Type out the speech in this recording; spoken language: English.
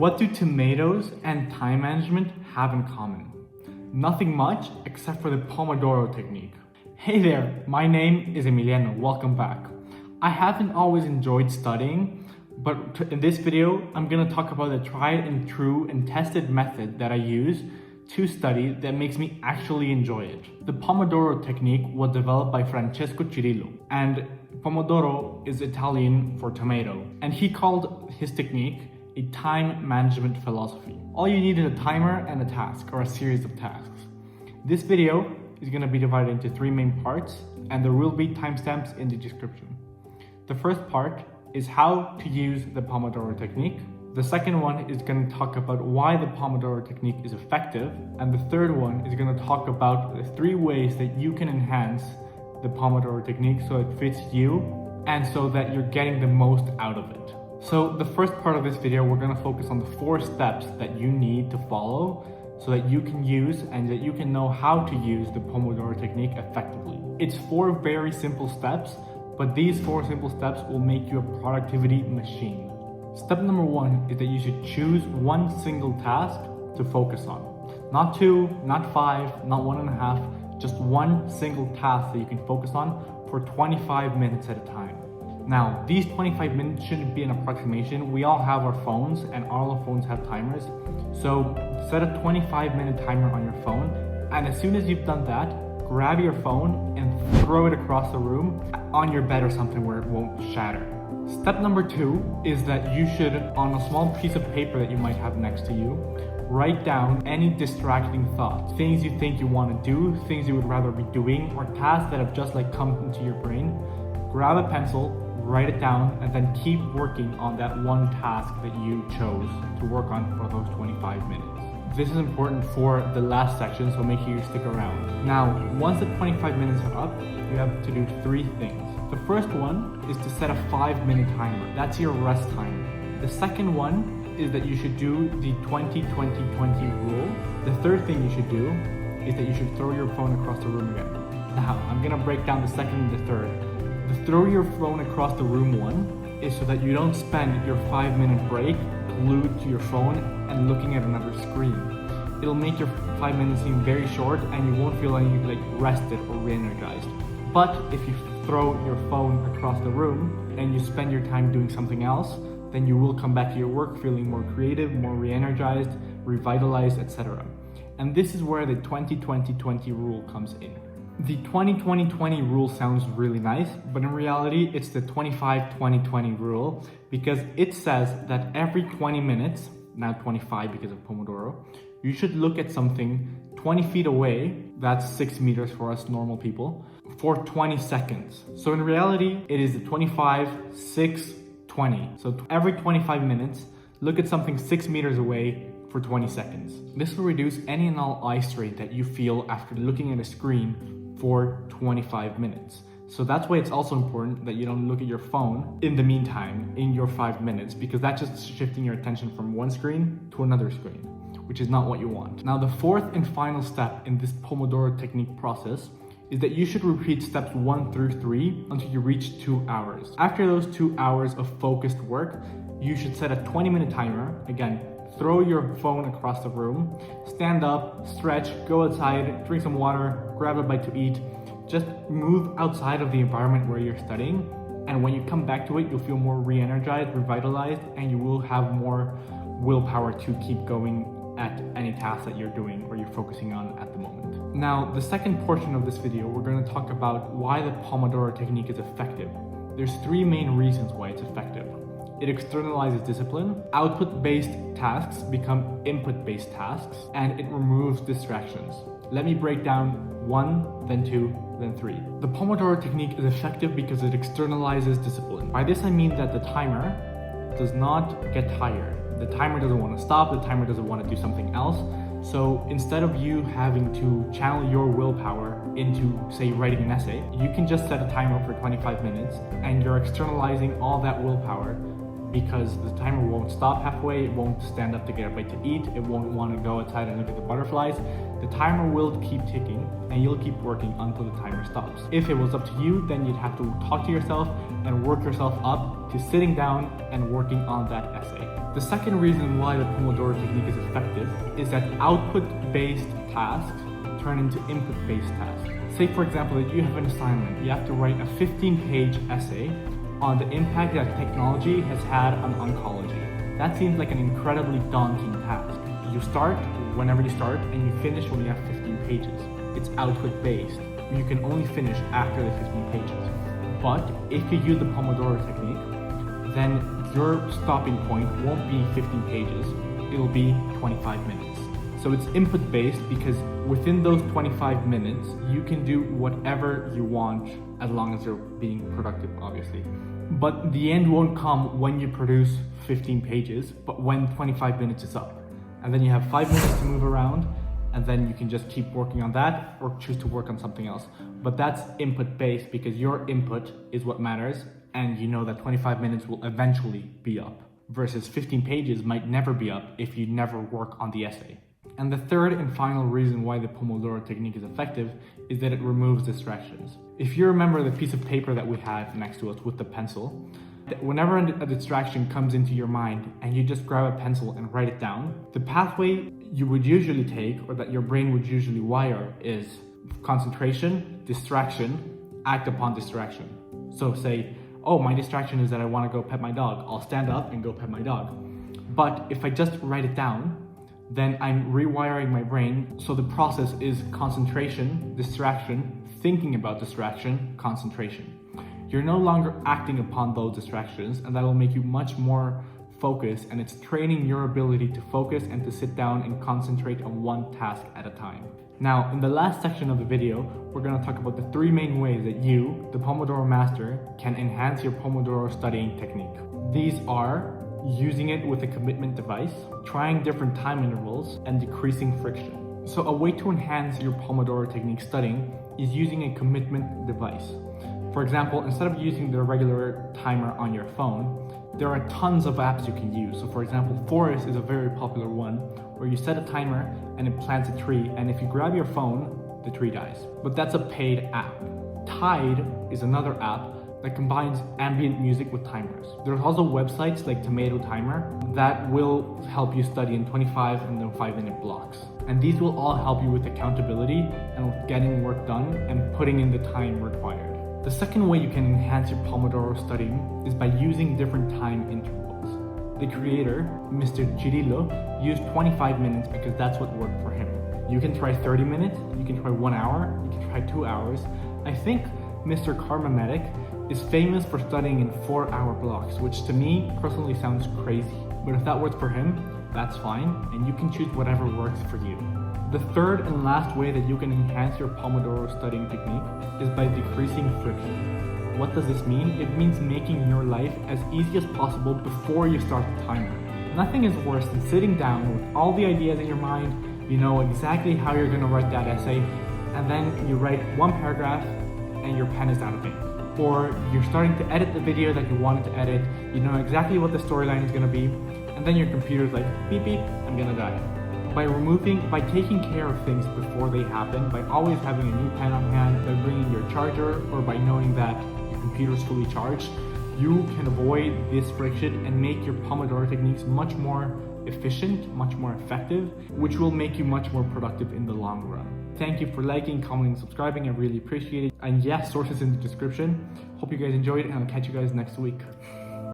What do tomatoes and time management have in common? Nothing much except for the Pomodoro Technique. Hey there, my name is Emiliano, welcome back. I haven't always enjoyed studying, but in this video, I'm gonna talk about the tried and true and tested method that I use to study that makes me actually enjoy it. The Pomodoro Technique was developed by Francesco Cirillo, and Pomodoro is Italian for tomato, and he called his technique a time management philosophy. All you need is a timer and a task, or a series of tasks. This video is going to be divided into three main parts, and there will be timestamps in the description. The first part is how to use the Pomodoro Technique. The second one is going to talk about why the Pomodoro Technique is effective, and the third one is going to talk about the three ways that you can enhance the Pomodoro Technique so it fits you and so that you're getting the most out of it. So the first part of this video, we're going to focus on the 4 steps that you need to follow so that you can use and that you can know how to use the Pomodoro Technique effectively. It's 4 very simple steps, but these 4 simple steps will make you a productivity machine. Step number 1 is that you should choose one single task to focus on. Not 2, not 5, not 1.5, just one single task that you can focus on for 25 minutes at a time. Now, these 25 minutes shouldn't be an approximation. We all have our phones and all our phones have timers. So set a 25-minute timer on your phone, and as soon as you've done that, grab your phone and throw it across the room on your bed or something where it won't shatter. Step number 2 is that you should, on a small piece of paper that you might have next to you, write down any distracting thoughts, things you think you want to do, things you would rather be doing, or tasks that have just come into your brain. Grab a pencil, write it down, and then keep working on that one task that you chose to work on for those 25 minutes. This is important for the last section, so make sure you stick around. Now, once the 25 minutes are up, you have to do 3 things. The first one is to set a 5-minute timer. That's your rest time. The second one is that you should do the 20-20-20 rule. The third thing you should do is that you should throw your phone across the room again. Now, I'm gonna break down the second and the third. The throw your phone across the room one is so that you don't spend your 5-minute break glued to your phone and looking at another screen. It'll make your 5 minutes seem very short and you won't feel like rested or re-energized. But if you throw your phone across the room and you spend your time doing something else, then you will come back to your work feeling more creative, more re-energized, revitalized, etc. And this is where the 20-20-20 rule comes in. The 20-20-20 rule sounds really nice, but in reality, it's the 25-20-20 rule because it says that every 20 minutes, now 25 because of Pomodoro, you should look at something 20 feet away, that's 6 meters for us normal people, for 20 seconds. So in reality, it is the 25, 6, 20. So every 25 minutes, look at something 6 meters away for 20 seconds. This will reduce any and all eye strain that you feel after looking at a screen for 25 minutes. So that's why it's also important that you don't look at your phone in the meantime in your 5 minutes, because that's just shifting your attention from one screen to another screen, which is not what you want. Now, the 4th and final step in this Pomodoro Technique process is that you should repeat steps 1 through 3 until you reach 2 hours. After those 2 hours of focused work, you should set a 20-minute timer. Again, throw your phone across the room, stand up, stretch, go outside, drink some water, grab a bite to eat. Just move outside of the environment where you're studying, and when you come back to it, you'll feel more re-energized, revitalized, and you will have more willpower to keep going at any task that you're doing or you're focusing on at the moment. Now, the second portion of this video, we're going to talk about why the Pomodoro Technique is effective. There's 3 main reasons why it's effective. It externalizes discipline, output-based tasks become input-based tasks, and it removes distractions. Let me break down 1, then 2, then 3. The Pomodoro Technique is effective because it externalizes discipline. By this I mean that the timer does not get tired. The timer doesn't want to stop, the timer doesn't want to do something else. So instead of you having to channel your willpower into, say, writing an essay, you can just set a timer for 25 minutes and you're externalizing all that willpower because the timer won't stop halfway, it won't stand up to get a bite to eat, it won't want to go outside and look at the butterflies. The timer will keep ticking and you'll keep working until the timer stops. If it was up to you, then you'd have to talk to yourself and work yourself up to sitting down and working on that essay. The second reason why the Pomodoro Technique is effective is that output-based tasks turn into input-based tasks. Say for example that you have an assignment, you have to write a 15-page essay on the impact that technology has had on oncology. That seems like an incredibly daunting task. You start whenever you start and you finish when you have 15 pages. It's output-based. You can only finish after the 15 pages. But if you use the Pomodoro Technique, then your stopping point won't be 15 pages, it'll be 25 minutes. So it's input-based because within those 25 minutes, you can do whatever you want as long as you're being productive, obviously. But the end won't come when you produce 15 pages, but when 25 minutes is up. And then you have 5 minutes to move around, and then you can just keep working on that or choose to work on something else. But that's input-based because your input is what matters, and you know that 25 minutes will eventually be up, versus 15 pages might never be up if you never work on the essay. And the third and final reason why the Pomodoro Technique is effective is that it removes distractions. If you remember the piece of paper that we had next to us with the pencil, whenever a distraction comes into your mind and you just grab a pencil and write it down, the pathway you would usually take, or that your brain would usually wire, is concentration, distraction, act upon distraction. So say, oh, my distraction is that I want to go pet my dog. I'll stand up and go pet my dog. But if I just write it down, then I'm rewiring my brain. So the process is concentration, distraction, thinking about distraction, concentration. You're no longer acting upon those distractions, and that will make you much more focused, and it's training your ability to focus and to sit down and concentrate on one task at a time. Now, in the last section of the video, we're going to talk about the 3 main ways that you, the Pomodoro Master, can enhance your Pomodoro studying technique. These are using it with a commitment device, trying different time intervals, and decreasing friction. So a way to enhance your Pomodoro Technique studying is using a commitment device. For example, instead of using the regular timer on your phone, there are tons of apps you can use. So for example, Forest is a very popular one where you set a timer and it plants a tree, and if you grab your phone, the tree dies. But that's a paid app. Tide is another app that combines ambient music with timers. There's also websites like Tomato Timer that will help you study in 25 and then 5-minute blocks. And these will all help you with accountability and with getting work done and putting in the time required. The second way you can enhance your Pomodoro studying is by using different time intervals. The creator, Mr. Cirillo, used 25 minutes because that's what worked for him. You can try 30 minutes, you can try 1 hour, you can try 2 hours. I think Mr. Karmamedic is famous for studying in 4-hour blocks, which to me personally sounds crazy. But if that works for him, that's fine, and you can choose whatever works for you. The third and last way that you can enhance your Pomodoro studying technique is by decreasing friction. What does this mean? It means making your life as easy as possible before you start the timer. Nothing is worse than sitting down with all the ideas in your mind, you know exactly how you're going to write that essay, and then you write 1 paragraph and your pen is out of ink. Or you're starting to edit the video that you wanted to edit, you know exactly what the storyline is going to be, and then your computer's like, beep beep, I'm gonna die. By taking care of things before they happen, by always having a new pen on hand, by bringing your charger, or by knowing that your computer's fully charged, you can avoid this friction and make your Pomodoro techniques much more efficient, much more effective, which will make you much more productive in the long run. Thank you for liking, commenting, subscribing. I really appreciate it. And yes, sources in the description. Hope you guys enjoyed it, and I'll catch you guys next week.